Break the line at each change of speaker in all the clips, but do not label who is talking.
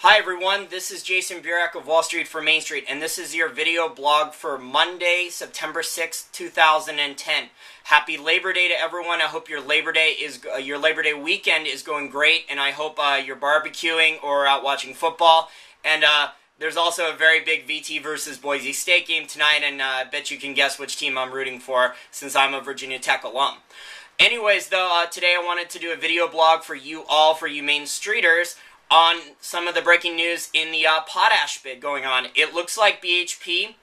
Hi everyone, this is Jason Burek of Wall Street for Main Street, and this is your video blog for Monday, September 6th, 2010. Happy Labor Day to everyone. I hope your Labor Day weekend is going great, and I hope you're barbecuing or out watching football. And there's also a very big VT versus Boise State game tonight, and I bet you can guess which team I'm rooting for since I'm a Virginia Tech alum. Anyways, though, today I wanted to do a video blog for you all, for you Main Streeters, on some of the breaking news in the potash bid going on. It looks like BHP,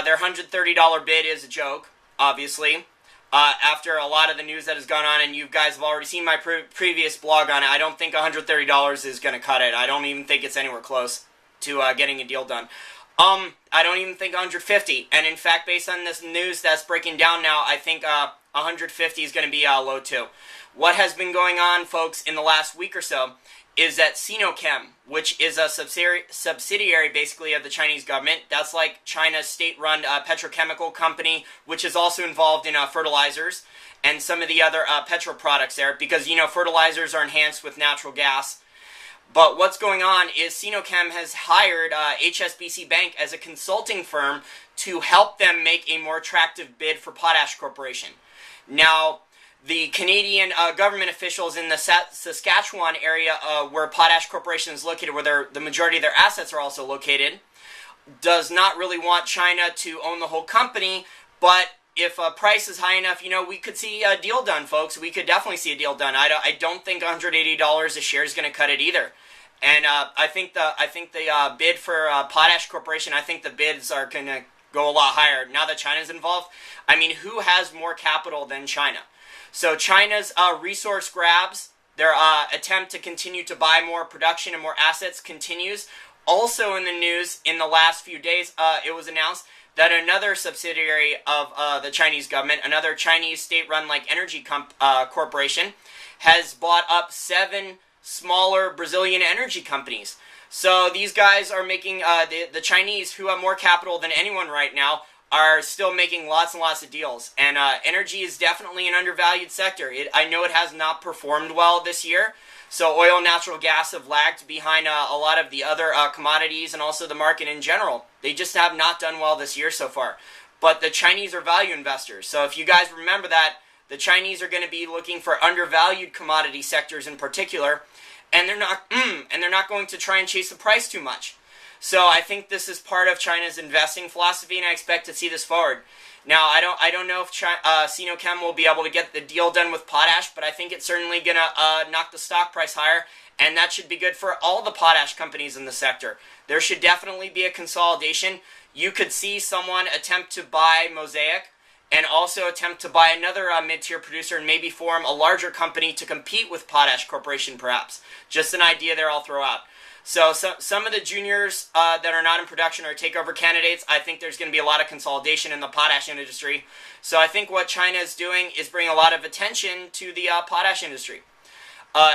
their $130 bid is a joke, obviously. After a lot of the news that has gone on, and you guys have already seen my previous blog on it, I don't think $130 is going to cut it. I don't even think it's anywhere close to getting a deal done. I don't even think 150. And in fact, based on this news that's breaking down now, I think 150 is going to be low too. What has been going on, folks, in the last week or so is that Sinochem, which is a subsidiary basically of the Chinese government, that's like China's state-run petrochemical company, which is also involved in fertilizers and some of the other petro products there, because, you know, fertilizers are enhanced with natural gas. But what's going on is Sinochem has hired HSBC Bank as a consulting firm to help them make a more attractive bid for Potash Corporation. Now, the Canadian government officials in the Saskatchewan area where Potash Corporation is located, where the majority of their assets are also located, does not really want China to own the whole company. But if a price is high enough, you know, we could see a deal done, folks. We could definitely see a deal done. I don't think $180 a share is going to cut it either. And I think the bid for Potash Corporation, I think the bids are going to go a lot higher now that China's involved. I mean, who has more capital than China? So China's resource grabs, their attempt to continue to buy more production and more assets continues. Also in the news in the last few days, it was announced that another subsidiary of the Chinese government, another Chinese state-run like energy corporation, has bought up 7 smaller Brazilian energy companies. So these guys are making, the Chinese, who have more capital than anyone right now, are still making lots and lots of deals. And energy is definitely an undervalued sector. I know it has not performed well this year. So oil and natural gas have lagged behind a lot of the other commodities and also the market in general. They just have not done well this year so far. But the Chinese are value investors. So if you guys remember that, the Chinese are going to be looking for undervalued commodity sectors in particular. And they're not going to try and chase the price too much. So I think this is part of China's investing philosophy, and I expect to see this forward. Now, I don't know if Sinochem will be able to get the deal done with potash, but I think it's certainly going to knock the stock price higher, and that should be good for all the potash companies in the sector. There should definitely be a consolidation. You could see someone attempt to buy Mosaic and also attempt to buy another mid-tier producer and maybe form a larger company to compete with Potash Corporation, perhaps. Just an idea there I'll throw out. So some of the juniors that are not in production are takeover candidates. I think there's going to be a lot of consolidation in the potash industry. So I think what China is doing is bringing a lot of attention to the potash industry.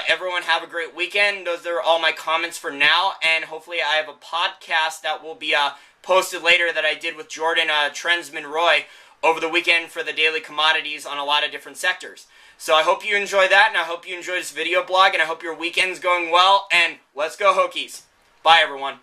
Everyone have a great weekend. Those are all my comments for now. And hopefully I have a podcast that will be posted later that I did with Jordan Trensman-Roy over the weekend for the daily commodities on a lot of different sectors. So I hope you enjoy that, and I hope you enjoy this video blog, and I hope your weekend's going well, and let's go Hokies. Bye, everyone.